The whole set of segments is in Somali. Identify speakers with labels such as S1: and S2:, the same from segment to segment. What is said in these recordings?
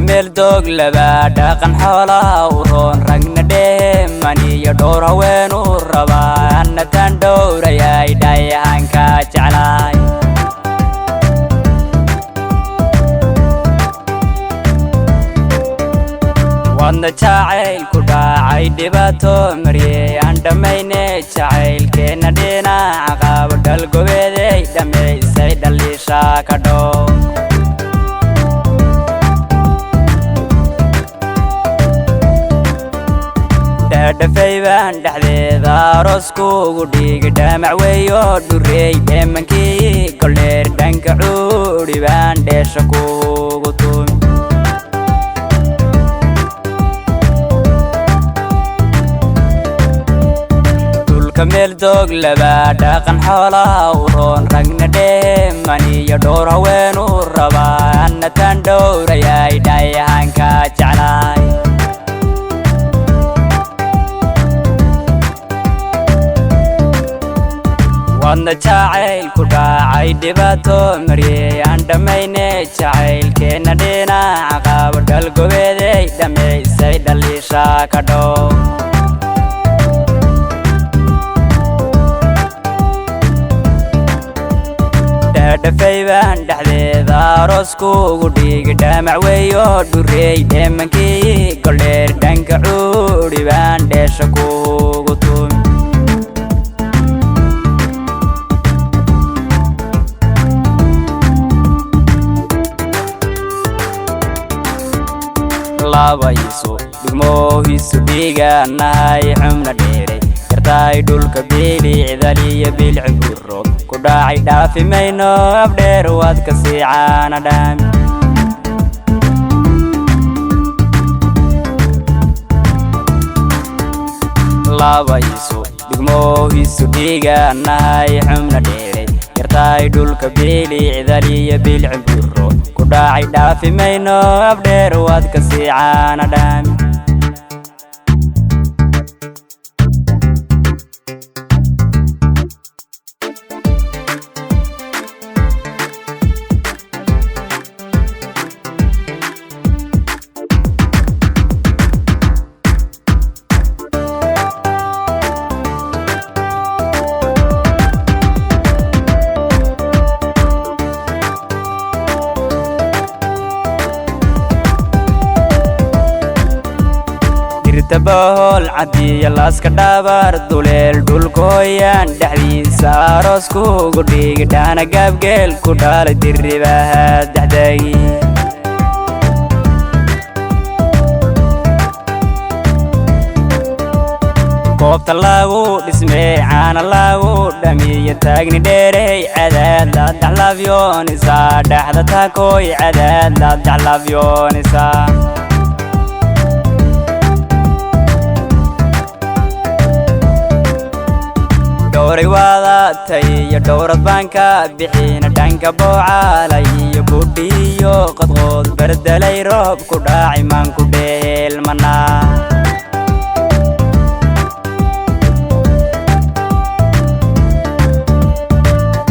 S1: meel doog laba dhaqan xoolaha u roon ragna dheemani iyo dhowr haween u rabaa anna tan dhowrayay Dhaayahan Kaa Jeclahay wadna jacayl ku dhacay dhibaato mariyay aan dhammayne jacaylkeena dhinaca qaabo dhalgobeeday dhammaysay dhaliisha ka dhow dhafayban dhexdeeda arooskuugu dhigi dhamac weeyo dhureey dheemankii koldheer dhanka cuudhi baan dheesha kuugu tumi dhulka meel doog laba dhaqan xoolaha u roon ragna dheemani iyo dhowr haween u rabaa anna tan dhowrayay Dhaayahan Kaa Jeclahay wadna jacayl ku dhacay dhibaato mariyay aan dhammayne jacaylkeena dhinaca qaabo dhalgobeeday dhammaysay dhaliisha ka dhow dhafayban dhexdeeda arooskuugu dhigi dhamac weeyo dhureey dheemankii koldheer dhanka cuudhi baan dheesha kuugu tumi labayso dhigmohiisu dhiiganahay xumna dheeray yartaay dhulka bilicdaliyo bilciburo ku dhacay dhaafi mayno abdheer waad ka sii caana dhaami labayso dhigmohiisu dhiiganahay xumna dheeray yartaay dhulka bilicdaliyo bilciburo ku dhacay dhaafi mayno abdheer waad ka sii caana dhaami bahol cadiya laaska dhabar duleel dhulkooyaan dhexdiisa arooskuugu dhigi dhaana gaabgeel ku dhalay diribaha dexdaagi goobta lagu dhismee caana lagu dhamiyo taagni dheerey cadaad la daxlaafyoonisa dhexda taakooy cadaad la daxlaafyoonisa dhowray waadatay iyo dhowrad baan ka bixina dhanka boocaalay iyo budhiyo qodqood bardalay roob ku dhacay maan ku dheelmanaa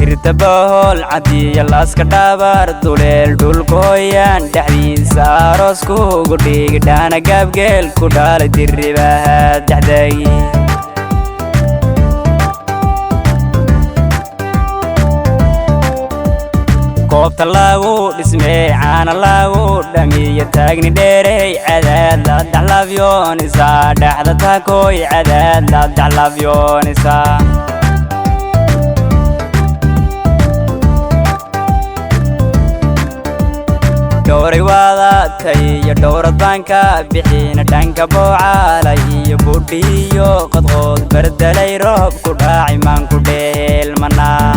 S1: irta bahol cadiya laaska dhabar duleel dhulkooyaan dhexdiisa arooskuugu dhigi dhaana gaabgeel ku dhalay diribaha dexdaagi goobta lagu dhismee caana lagu dhamiyo taagni dheerey cadaad la daxlaafyoonisa dhexda taakooy cadaad la daxlaafyoonisa dhowray waadatay iyo dhowrad baan ka bixina dhanka boocaalay iyo budhiyo qodqood bardalay roob ku dhacay maan ku dheelmanaa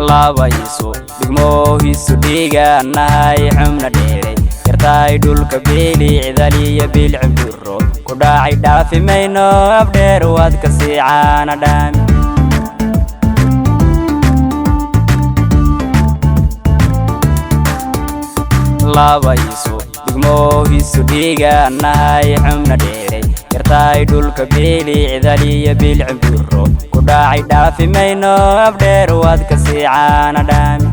S1: labayso dhigmohiisu dhiiganahay xumna dheeray yartaay dhulka bilicdaliyo bilciburo ku dhacay dhaafi mayno abdheer waad ka sii caana dhaami labayso dhigmohiisu dhiiganahay xumna dheeray yartaay dhulka bilicdaliya bilcibduro ku dhacay dhaafi mayno abdheer waad ka sii caana dhaami